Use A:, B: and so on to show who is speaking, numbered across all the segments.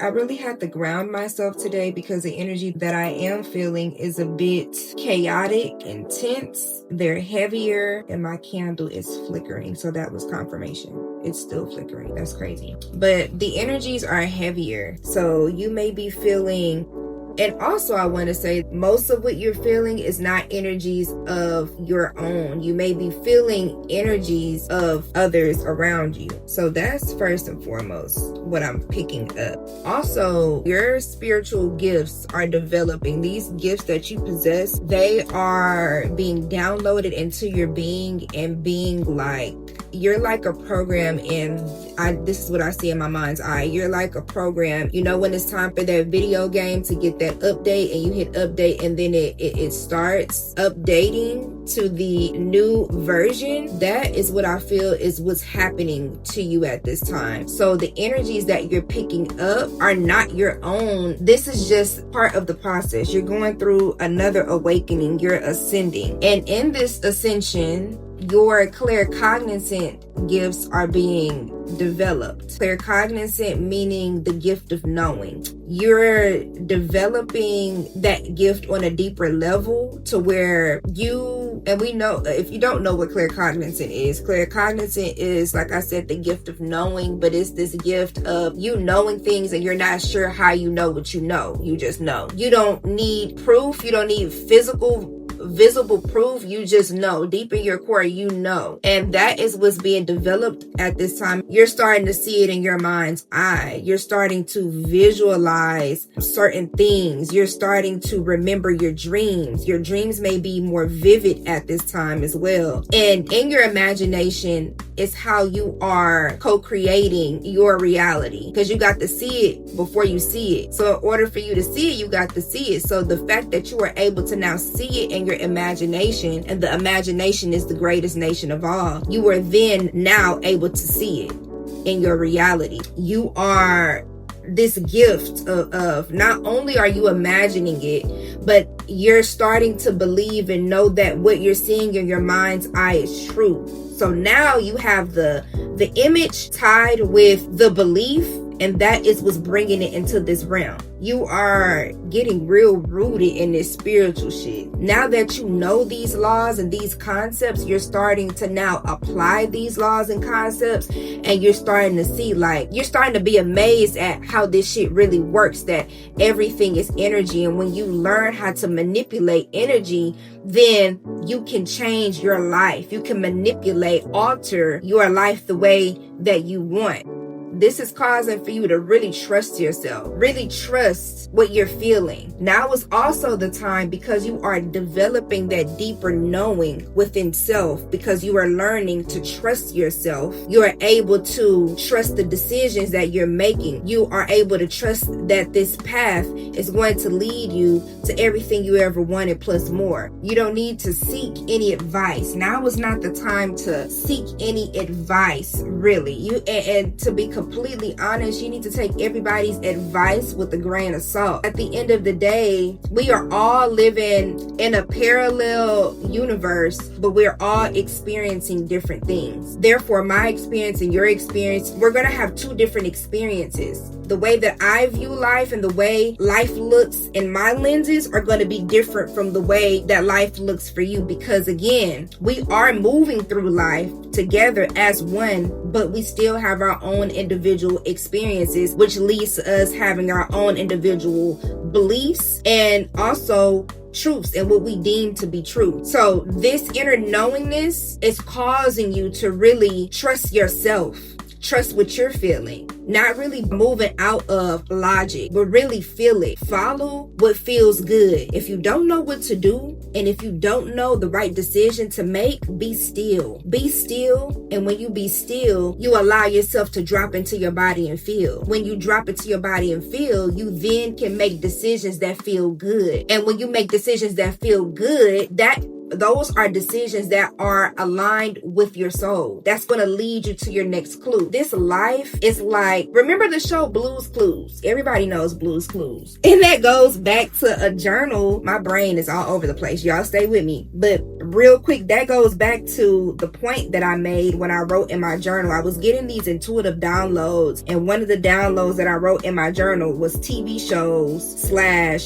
A: I really had to ground myself today because the energy that I am feeling is a bit chaotic, intense. They're heavier, and my candle is flickering. So that was confirmation. It's still flickering. That's crazy. But the energies are heavier. So you may be feeling, and also I want to say most of what you're feeling is not energies of your own. You may be feeling energies of others around you. So that's first and foremost what I'm picking up. Also, your spiritual gifts are developing. These gifts that you possess, they are being downloaded into your being and being like, you're like a program, and this is what I see in my mind's eye. You're like a program. You know, when it's time for that video game to get that update, and you hit update, and then it starts updating to the new version. That is what I feel is what's happening to you at this time. So the energies that you're picking up are not your own. This is just part of the process. You're going through another awakening. You're ascending. And in this ascension, your claircognizant gifts are being developed. Claircognizant meaning the gift of knowing. You're developing that gift on a deeper level to where you, and we know, if you don't know what claircognizant is, like I said, the gift of knowing, but it's this gift of you knowing things and you're not sure how you know what you know. You just know. You don't need proof. You don't need visible proof. You just know deep in your core, you know. And that is what's being developed at this time. You're starting to see it in your mind's eye. You're starting to visualize certain things. You're starting to remember your dreams. Your dreams may be more vivid at this time as well. And in your imagination is how you are co-creating your reality, because you got to see it before you see it. So in order for you to see it, you got to see it. So the fact that you are able to now see it in your imagination, and the imagination is the greatest nation of all, you are then now able to see it in your reality. You are this gift of not only are you imagining it, but you're starting to believe and know that what you're seeing in your mind's eye is true. So now you have the image tied with the belief, and that is what's bringing it into this realm. You are getting real rooted in this spiritual shit. Now that you know these laws and these concepts, you're starting to now apply these laws and concepts, and you're starting to see, like, you're starting to be amazed at how this shit really works, that everything is energy. And when you learn how to manipulate energy, then you can change your life. You can manipulate, alter your life the way that you want. This is causing for you to really trust yourself, really trust what you're feeling. Now is also the time, because you are developing that deeper knowing within self, because you are learning to trust yourself. You are able to trust the decisions that you're making. You are able to trust that this path is going to lead you to everything you ever wanted plus more. You don't need to seek any advice. Now is not the time to seek any advice, really. And to be completely honest, you need to take everybody's advice with a grain of salt. At the end of the day, we are all living in a parallel universe, but we're all experiencing different things. Therefore, my experience and your experience, we're going to have two different experiences. The way that I view life and the way life looks in my lenses are going to be different from the way that life looks for you, because again, we are moving through life together as one, but we still have our own individual experiences, which leads to us having our own individual beliefs and also truths and what we deem to be true. So this inner knowingness is causing you to really trust yourself. Trust what you're feeling, not really moving out of logic, but really feel it. Follow what feels good. If you don't know what to do, and if you don't know the right decision to make, be still. Be still, and when you be still, you allow yourself to drop into your body and feel. When you drop into your body and feel, you then can make decisions that feel good. And when you make decisions that feel good, that those are decisions that are aligned with your soul. That's going to lead you to your next clue. This life is like, remember the show Blue's Clues? Everybody knows Blue's Clues. And that goes back to a journal. My brain is all over the place. Y'all stay with me. But real quick, that goes back to the point that I made when I wrote in my journal. I was getting these intuitive downloads, and one of the downloads that I wrote in my journal was TV shows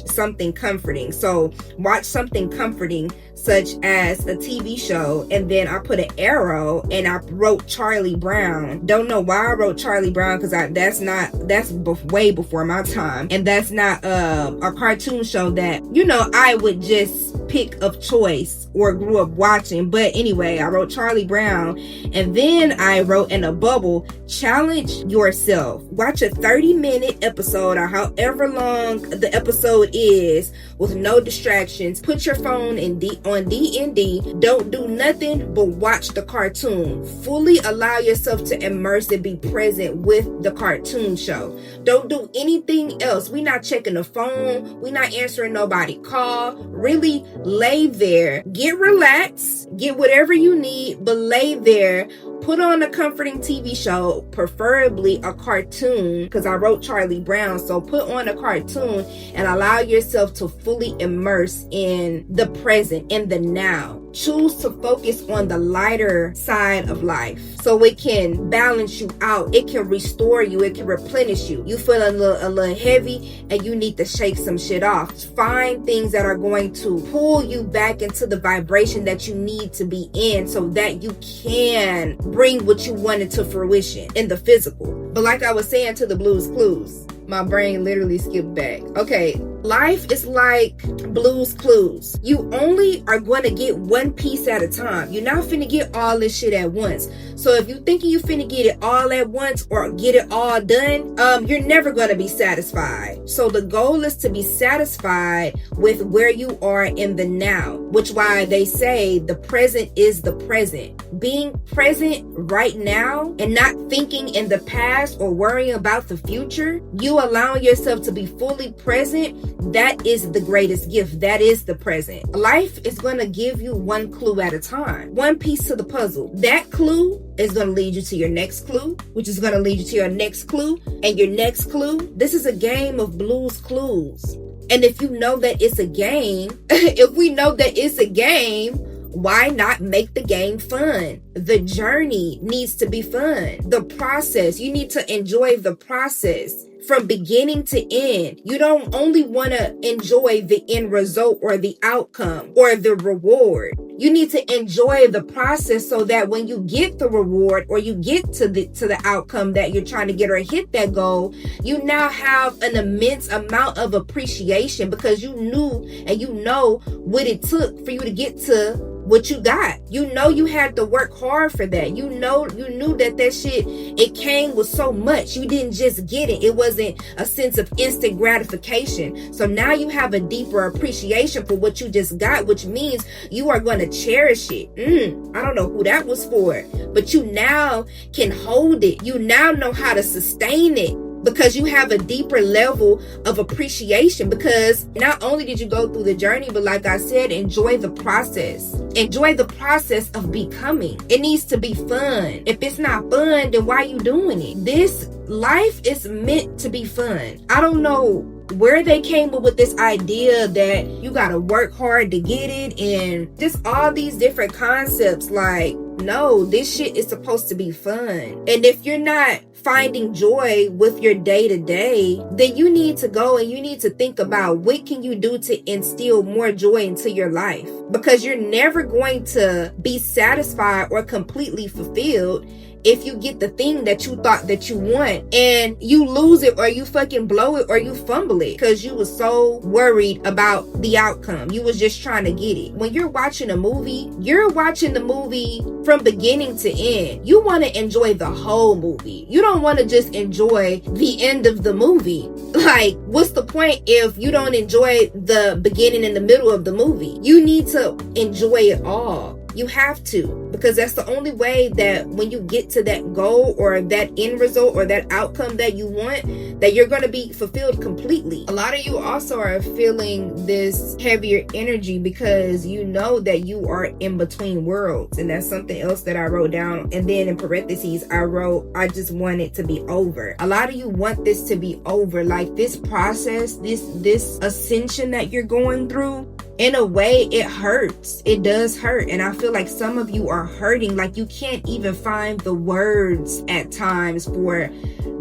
A: / something comforting. So watch something comforting, such as a TV show, and then I put an arrow and I wrote Charlie Brown. Don't know why I wrote Charlie Brown, because that's way before my time, and that's not a cartoon show that, you know, I would just pick of choice or grew up watching. But anyway, I wrote Charlie Brown, and then I wrote in a bubble, challenge yourself. Watch a 30-minute episode or however long the episode is with no distractions. Put your phone on D&D. Don't do nothing but watch the cartoon. Fully allow yourself to immerse and be present with the cartoon show. Don't do anything else. We're not checking the phone. We're not answering nobody call. Really lay there. Get relaxed. Get whatever you need, but lay there. Put on a comforting TV show, preferably a cartoon, because I wrote Charlie Brown. So put on a cartoon and allow yourself to fully immerse in the present, in the now. Choose to focus on the lighter side of life so it can balance you out. It can restore you. It can replenish you. You feel a little heavy and you need to shake some shit off. Find things that are going to pull you back into the vibration that you need to be in so that you can bring what you wanted to fruition in the physical. But like I was saying to the Blue's Clues, my brain literally skipped back. Okay, life is like Blue's Clues. You only are going to get one piece at a time. You're not finna get all this shit at once. So if you thinking you finna get it all at once or get it all done, you're never going to be satisfied. So the goal is to be satisfied with where you are in the now, which why they say the present is the present. Being present right now and not thinking in the past or worrying about the future, you allowing yourself to be fully present, that is the greatest gift. That is the present. Life is going to give you one clue at a time, one piece to the puzzle. That clue is going to lead you to your next clue, which is going to lead you to your next clue and your next clue. This is a game of Blue's Clues. And if you know that it's a game, if we know that it's a game, why not make the game fun? The journey needs to be fun. The process, you need to enjoy the process from beginning to end. You don't only want to enjoy the end result or the outcome or the reward. You need to enjoy the process so that when you get the reward or you get to the outcome that you're trying to get or hit that goal, you now have an immense amount of appreciation because you knew and you know what it took for you to get to what you got. You know you had to work hard for that. You knew that shit, it came with so much. You didn't just get it. It wasn't a sense of instant gratification. So now you have a deeper appreciation for what you just got, which means you are going to cherish it. I don't know who that was for, but you now can hold it. You now know how to sustain it, because you have a deeper level of appreciation, because not only did you go through the journey, but like I said, enjoy the process. Enjoy the process of becoming. It needs to be fun. If it's not fun, then why are you doing it? This life is meant to be fun. I don't know where they came up with this idea that you gotta work hard to get it, and just all these different concepts. Like, no, this shit is supposed to be fun. And if you're not finding joy with your day-to-day, then you need to go and you need to think about what can you do to instill more joy into your life, because you're never going to be satisfied or completely fulfilled if you get the thing that you thought that you want and you lose it or you fucking blow it or you fumble it because you was so worried about the outcome. You was just trying to get it. When you're watching a movie, you're watching the movie from beginning to end. You want to enjoy the whole movie. You don't want to just enjoy the end of the movie. Like, what's the point if you don't enjoy the beginning and the middle of the movie? You need to enjoy it all. You have to, because that's the only way that when you get to that goal or that end result or that outcome that you want, that you're going to be fulfilled completely. A lot of you also are feeling this heavier energy because you know that you are in between worlds, and that's something else that I wrote down. And then in parentheses I wrote, I just want it to be over. A lot of you want this to be over, like this process, this ascension that you're going through. In a way, it hurts. It does hurt. And I feel like some of you are hurting. Like you can't even find the words at times for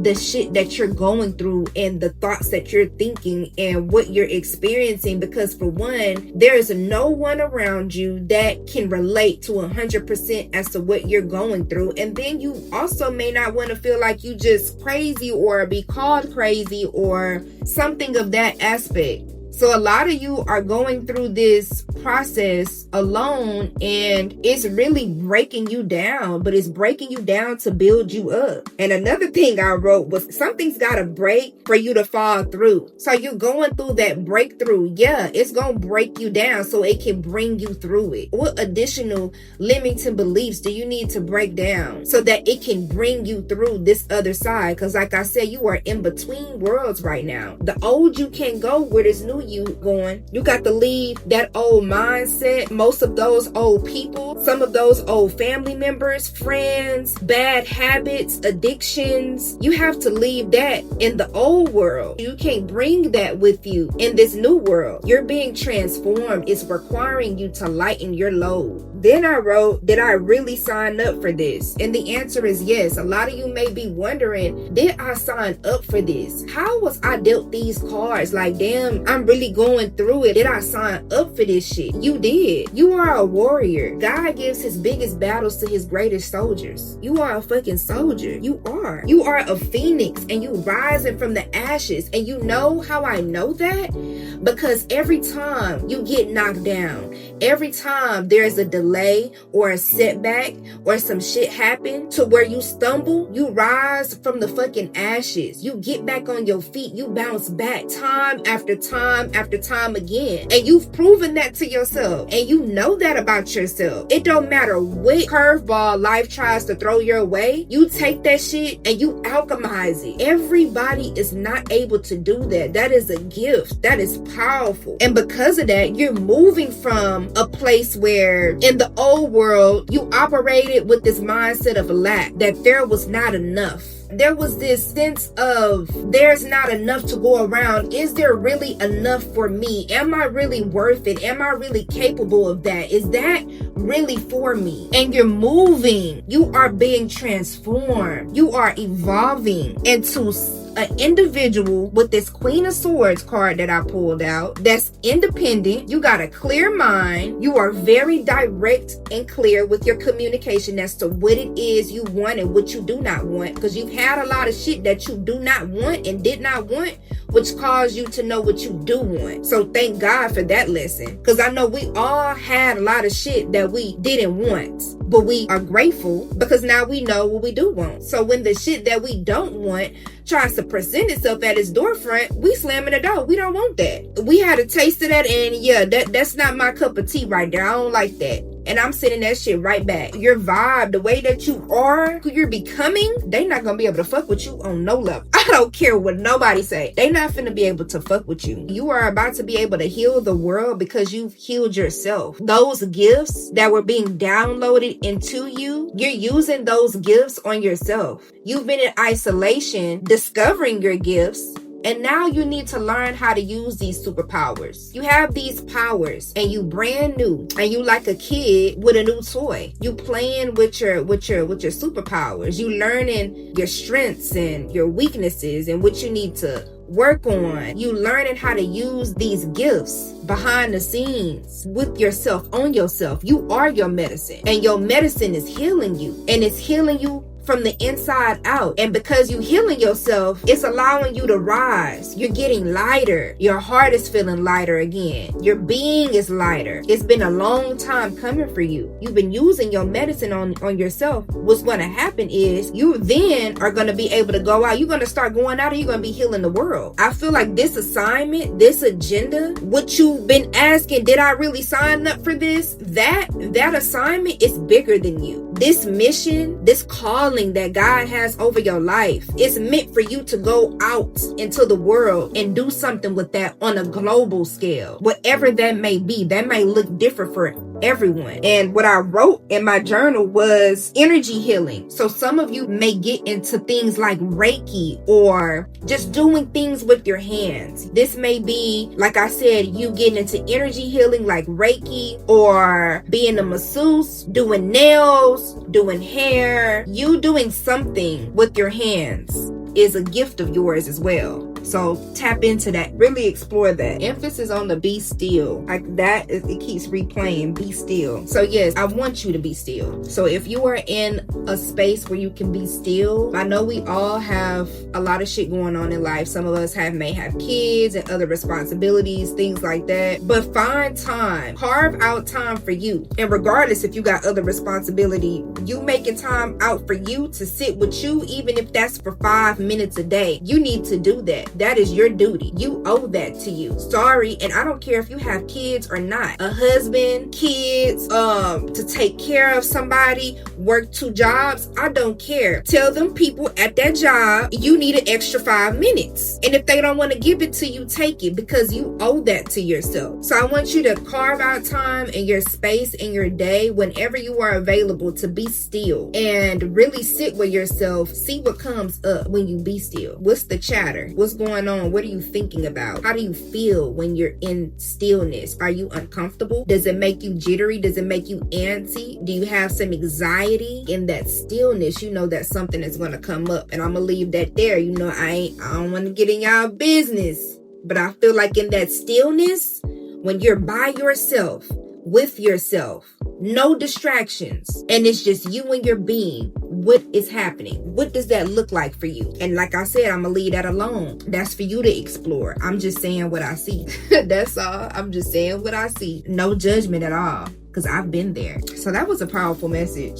A: the shit that you're going through and the thoughts that you're thinking and what you're experiencing. Because for one, there is no one around you that can relate to 100% as to what you're going through. And then you also may not want to feel like you just crazy or be called crazy or something of that aspect. So a lot of you are going through this process alone, and it's really breaking you down, but it's breaking you down to build you up. And another thing I wrote was something's got to break for you to fall through. So you're going through that breakthrough. Yeah, it's going to break you down so it can bring you through it. What additional limiting beliefs do you need to break down so that it can bring you through this other side? Because like I said, you are in between worlds right now. The old you can't go where this new you going. You got to leave that old mindset, most of those old people, some of those old family members, friends, bad habits, addictions. You have to leave that in the old world. You can't bring that with you in this new world. You're being transformed. It's requiring you to lighten your load. Then I wrote, did I really sign up for this? And the answer is yes. A lot of you may be wondering, did I sign up for this? How was I dealt these cards? Like, damn, I'm really going through it. Did I sign up for this shit? You did. You are a warrior. God gives his biggest battles to his greatest soldiers. You are a fucking soldier. You are. You are a phoenix and you rising from the ashes. And you know how I know that? Because every time you get knocked down, every time there's a delay or a setback or some shit happen to where you stumble, you rise from the fucking ashes. You get back on your feet. You bounce back time after time after time again. And you've proven that to yourself. And you know that about yourself. It don't matter what curveball life tries to throw your way. You take that shit and you alchemize it. Everybody is not able to do that. That is a gift. That is powerful. And because of that, you're moving from a place where in the old world, you operated with this mindset of lack, that there was not enough. There was this sense of there's not enough to go around. Is there really enough for me? Am I really worth it? Am I really capable of that? Is that really for me? And you're moving. You are being transformed. You are evolving into an individual with this Queen of Swords card that I pulled out that's independent. You got a clear mind. You are very direct and clear with your communication as to what it is you want and what you do not want, because you've had a lot of shit that you do not want and did not want, which caused you to know what you do want. So thank God for that lesson, because I know we all had a lot of shit that we didn't want, but we are grateful because now we know what we do want. So when the shit that we don't want tries to present itself at its doorfront, we slamming the door. We don't want that. We had a taste of that, and yeah, that's not my cup of tea right there. I don't like that. And I'm sending that shit right back. Your vibe, the way that you are, who you're becoming, they not gonna be able to fuck with you on no level. I don't care what nobody say. They not finna be able to fuck with you. You are about to be able to heal the world because you've healed yourself. Those gifts that were being downloaded into you, you're using those gifts on yourself. You've been in isolation, discovering your gifts, and now you need to learn how to use these superpowers. You have these powers and you brand new, and you like a kid with a new toy. You playing with your superpowers. You learning your strengths and your weaknesses and what you need to work on. You learning how to use these gifts behind the scenes with yourself, on yourself. You are your medicine, and your medicine is healing you, and it's healing you from the inside out. And because you healing yourself, it's allowing you to rise. You're getting lighter. Your heart is feeling lighter again. Your being is lighter. It's been a long time coming for you. You've been using your medicine on yourself. What's going to happen is you then are going to be able to go out. You're going to start going out and you're going to be healing the world. I feel like this assignment, this agenda, what you've been asking, did I really sign up for this? That assignment is bigger than you. This mission, this calling that God has over your life is meant for you to go out into the world and do something with that on a global scale. Whatever that may be, that may look different for everyone. And what I wrote in my journal was energy healing. So some of you may get into things like Reiki or just doing things with your hands. This may be, like I said, you getting into energy healing like Reiki, or being a masseuse, doing nails, doing hair. You doing something with your hands is a gift of yours as well. So tap into that. Really explore that. Emphasis on the be still. Like that, it keeps replaying, be still. So yes, I want you to be still. So if you are in a space where you can be still, I know we all have a lot of shit going on in life. Some of us may have kids and other responsibilities, things like that. But find time, carve out time for you. And regardless if you got other responsibility, you making time out for you to sit with you, even if that's for 5 minutes a day, you need to do that. That is your duty. You owe that to you. Sorry, and I don't care if you have kids or not. A husband, kids, to take care of somebody, work 2 jobs, I don't care. Tell them people at that job, you need an extra 5 minutes. And if they don't want to give it to you, take it, because you owe that to yourself. So I want you to carve out time in your space in your day whenever you are available to be still and really sit with yourself. See what comes up when you be still. What's the chatter? What's going on? What are you thinking about? How do you feel when you're in stillness? Are you uncomfortable? Does it make you jittery? Does it make you antsy? Do you have some anxiety? In that stillness, you know that something is going to come up. And I'm going to leave that there. You know, I don't want to get in y'all business, but I feel like in that stillness, when you're by yourself, with yourself, no distractions, and it's just you and your being, what is happening? What does that look like for you? And like I said, I'm gonna leave that alone. That's for you to explore. I'm just saying what I see. That's all. I'm just saying what I see. No judgment at all, because I've been there. So that was a powerful message.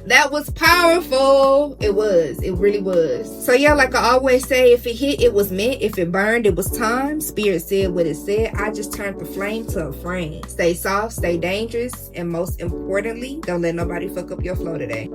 A: That was powerful. It was. It really was. So yeah, like I always say, if it hit, it was meant. If it burned, it was time. Spirit said what it said. I just turned the flame to a frame. Stay soft, stay dangerous, and most importantly, don't let nobody fuck up your flow today.